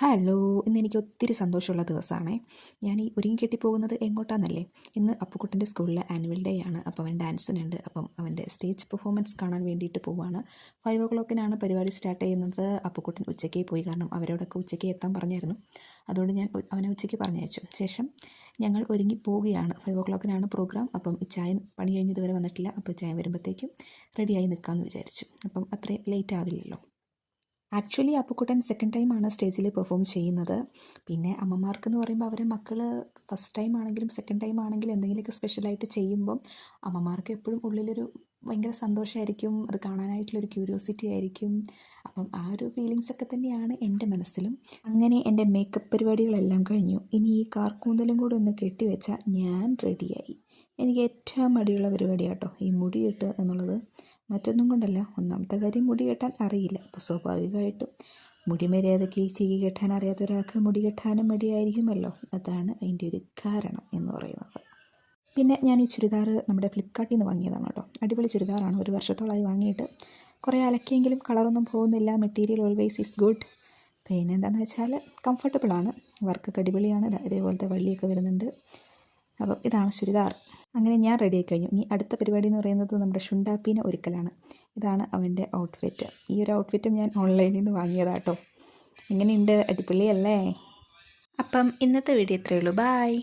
Hello, ഇന്ന് എനിക്ക് ഒത്തിരി സന്തോഷമുള്ള ദിവസമാണ്. ഞാൻ ഈ ഒരുങ്ങിക്കെട്ടി പോകുന്നത് എങ്ങോട്ടാണെന്നല്ലേ? ഇന്ന് അപ്പുക്കുട്ടൻ്റെ സ്കൂളിലെ ആനുവൽ ഡേ ആണ്. അപ്പോൾ അവൻ ഡാൻസിനുണ്ട്. അപ്പം അവൻ്റെ സ്റ്റേജ് പെർഫോമൻസ് കാണാൻ വേണ്ടിയിട്ട് പോവുകയാണ്. 5 o'clock പരിപാടി സ്റ്റാർട്ട് ചെയ്യുന്നത്. അപ്പുക്കുട്ടൻ ഉച്ചയ്ക്ക് പോയി, കാരണം അവരോടൊക്കെ ഉച്ചയ്ക്ക് എത്താൻ പറഞ്ഞായിരുന്നു. അതുകൊണ്ട് ഞാൻ അവനെ ഉച്ചയ്ക്ക് പറഞ്ഞയച്ചു. ശേഷം ഞങ്ങൾ ഒരുങ്ങി പോവുകയാണ്. 5 o'clock പ്രോഗ്രാം. അപ്പം ഇച്ചായൻ പണി കഴിഞ്ഞ് ഇതുവരെ വന്നിട്ടില്ല. അപ്പോൾ ഇച്ചായൻ വരുമ്പോഴത്തേക്കും റെഡിയായി നിൽക്കാമെന്ന് വിചാരിച്ചു. അപ്പം അത്രയും ലേറ്റ് ആവില്ലല്ലോ. ആക്ച്വലി അപ്പുക്കുട്ടൻ സെക്കൻഡ് ടൈമാണ് സ്റ്റേജിൽ പെർഫോം ചെയ്യുന്നത്. പിന്നെ അമ്മമാർക്കെന്ന് പറയുമ്പോൾ അവരെ മക്കൾ ഫസ്റ്റ് ടൈം ആണെങ്കിലും സെക്കൻഡ് ടൈം ആണെങ്കിലും എന്തെങ്കിലുമൊക്കെ സ്പെഷ്യലായിട്ട് ചെയ്യുമ്പം അമ്മമാർക്ക് എപ്പോഴും ഉള്ളിലൊരു ഭയങ്കര സന്തോഷമായിരിക്കും. അത് കാണാനായിട്ടുള്ളൊരു ക്യൂരിയോസിറ്റി ആയിരിക്കും. അപ്പം ആ ഒരു ഫീലിങ്സൊക്കെ തന്നെയാണ് എൻ്റെ മനസ്സിലും. അങ്ങനെ എൻ്റെ മേക്കപ്പ് പരിപാടികളെല്ലാം കഴിഞ്ഞു. ഇനി ഈ കാർക്കൂന്തലും കൂടെ ഒന്ന് കെട്ടിവെച്ചാൽ ഞാൻ റെഡിയായി. എനിക്ക് ഏറ്റവും മടിയുള്ള പരിപാടിയാട്ടോ ഈ മുടി കെട്ടുക എന്നുള്ളത്. മറ്റൊന്നും കൊണ്ടല്ല, ഒന്നാമത്തെ കാര്യം മുടി കെട്ടാൻ അറിയില്ല. അപ്പോൾ സ്വാഭാവികമായിട്ടും മുടി മര്യാദയ്ക്ക് ചീകി കെട്ടാൻ അറിയാത്ത ഒരാൾക്ക് മുടി കെട്ടാനും മടിയായിരിക്കുമല്ലോ. അതാണ് അതിൻ്റെ ഒരു കാരണം എന്ന് പറയുന്നത്. പിന്നെ ഞാൻ ഈ ചുരിദാർ നമ്മുടെ ഫ്ലിപ്കാർട്ടിൽ നിന്ന് വാങ്ങിയതാണ് കേട്ടോ. അടിപൊളി ചുരിദാറാണ്. 1 വർഷത്തോളമായി വാങ്ങിയിട്ട്. കുറേ അലക്കിയെങ്കിലും കളറൊന്നും പോകുന്നില്ല. Material always is good. പിന്നെ എന്താണെന്ന് വെച്ചാൽ കംഫർട്ടബിളാണ്. വർക്കൊക്കെ അടിപൊളിയാണ്. ഇതേപോലത്തെ വള്ളിയൊക്കെ വരുന്നുണ്ട്. അപ്പം ഇതാണ് ചുരിദാർ. അങ്ങനെ ഞാൻ റെഡി ആയി കഴിഞ്ഞു. ഇനി അടുത്ത പരിപാടി എന്ന് പറയുന്നത് നമ്മുടെ ഷുണ്ടാപ്പീനെ ഒരുക്കലാണ്. ഇതാണ് അവൻ്റെ ഔട്ട്ഫിറ്റ്. ഈ ഒരു ഔട്ട്ഫിറ്റും ഞാൻ ഓൺലൈനിൽ നിന്ന് വാങ്ങിയതാട്ടോ. എങ്ങനെയുണ്ട്? അടിപൊളിയല്ലേ? അപ്പം ഇന്നത്തെ വീഡിയോ ഇത്രയേ ഉള്ളൂ. ബായ്.